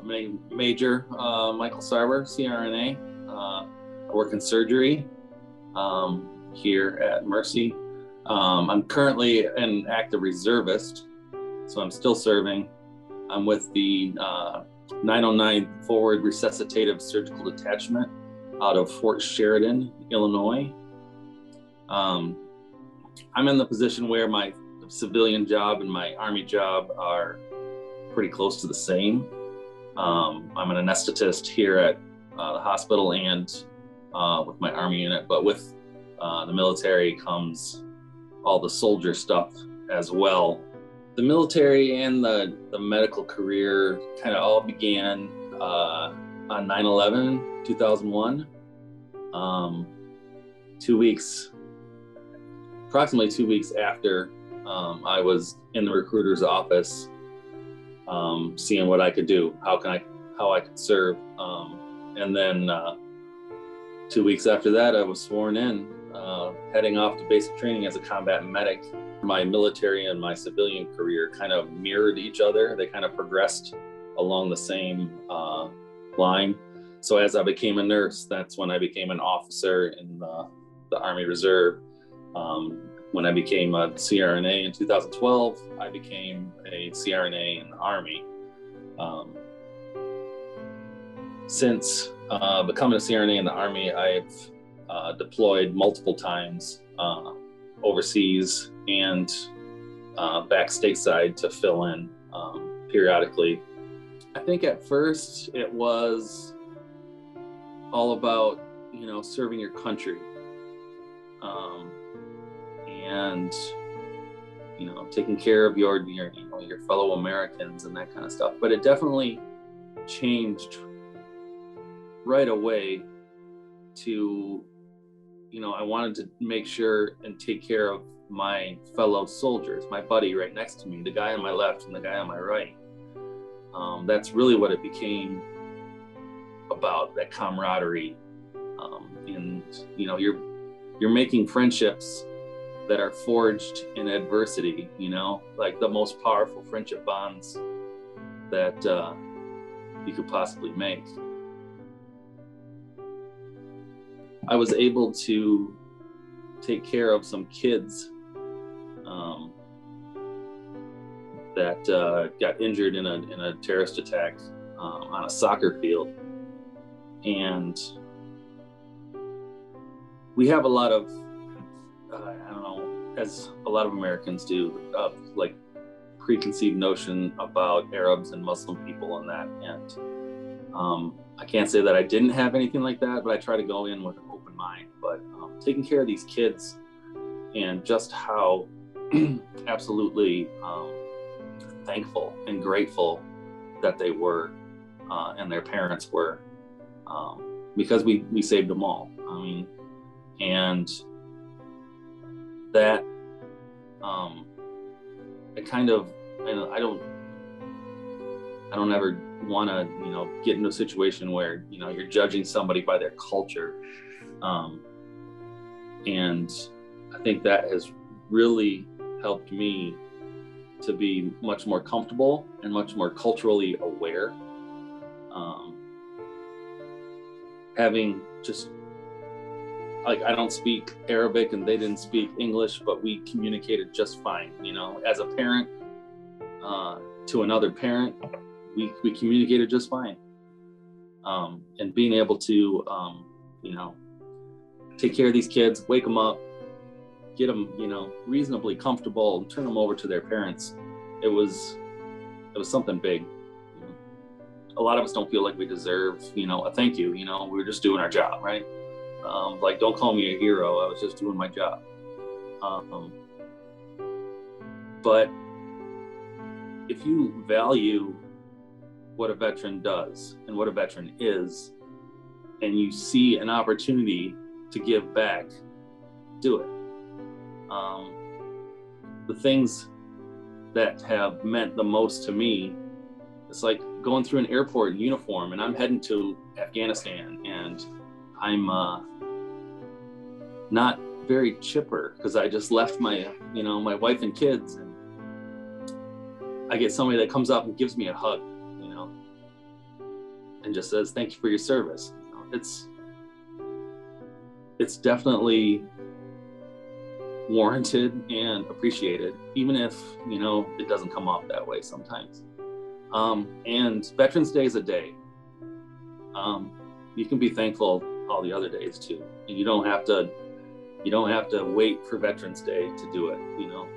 I'm a major, Michael Sarber, CRNA. I work in surgery here at Mercy. I'm currently an active reservist, so I'm still serving. I'm with the 909 Forward Resuscitative Surgical Detachment out of Fort Sheridan, Illinois. I'm in the position where my civilian job and my Army job are pretty close to the same. I'm an anesthetist here at the hospital and with my Army unit, but with the military comes all the soldier stuff as well. The military and the medical career kind of all began on 9/11, 2001. Approximately 2 weeks after I was in the recruiter's office, seeing what I could do, how I could serve. And then 2 weeks after that, I was sworn in, heading off to basic training as a combat medic. My military and my civilian career kind of mirrored each other. They kind of progressed along the same line. So as I became a nurse, that's when I became an officer in the Army Reserve. When I became a CRNA in 2012, I became a CRNA in the Army. Since becoming a CRNA in the Army, I've deployed multiple times overseas and back stateside to fill in periodically. I think at first it was all about, serving your country. And taking care of your fellow Americans and that kind of stuff. But it definitely changed right away to, I wanted to make sure and take care of my fellow soldiers, my buddy right next to me, the guy on my left and the guy on my right. That's really what it became about, that camaraderie. And you're making friendships that are forged in adversity, like the most powerful friendship bonds that you could possibly make. I was able to take care of some kids that got injured in a terrorist attack on a soccer field. And we have a lot of as a lot of Americans do, like preconceived notion about Arabs and Muslim people and that. And I can't say that I didn't have anything like that, but I try to go in with an open mind. But taking care of these kids and just how absolutely thankful and grateful that they were and their parents were, because we saved them all. And that it kind of, I don't ever want to get into a situation where you're judging somebody by their culture, and I think that has really helped me to be much more comfortable and much more culturally aware. Having just, like, I don't speak Arabic and they didn't speak English, but we communicated just fine. As a parent to another parent, we communicated just fine. And being able to, take care of these kids, wake them up, get them, reasonably comfortable, and turn them over to their parents. It was something big. A lot of us don't feel like we deserve, a thank you. We were just doing our job, right? Like, don't call me a hero. I was just doing my job. But if you value what a veteran does and what a veteran is, and you see an opportunity to give back, do it. The things that have meant the most to me, it's like going through an airport in uniform and I'm heading to Afghanistan, and I'm not very chipper because I just left my wife and kids, and I get somebody that comes up and gives me a hug, and just says, thank you for your service. You know, it's definitely warranted and appreciated, even if, you know, it doesn't come off that way sometimes. And Veterans Day is a day. You can be thankful all the other days too. And you don't have to wait for Veterans Day to do it. You know,